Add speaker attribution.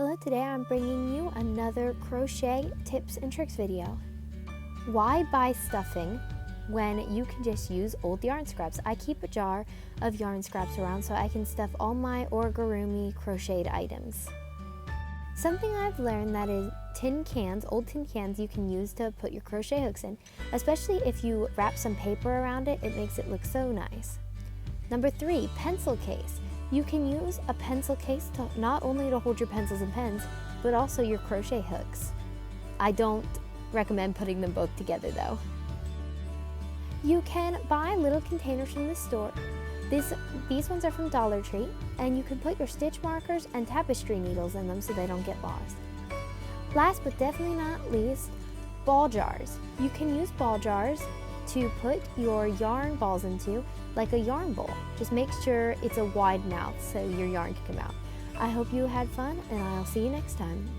Speaker 1: Hello, today I'm bringing you another crochet tips and tricks video. Why buy stuffing when you can just use old yarn scraps? I keep a jar of yarn scraps around so I can stuff all my origami crocheted items. Something I've learned that is tin cans, old tin cans you can use to put your crochet hooks in, especially if you wrap some paper around it, it makes it look so nice. Number 3, pencil case. You can use a pencil case to not only to hold your pencils and pens, but also your crochet hooks. I don't recommend putting them both together though. You can buy little containers from the store. These ones are from Dollar Tree, and you can put your stitch markers and tapestry needles in them so they don't get lost. Last but definitely not least, ball jars. You can use ball jars to put your yarn balls into, like a yarn bowl. Just make sure it's a wide mouth so your yarn can come out. I hope you had fun, and I'll see you next time.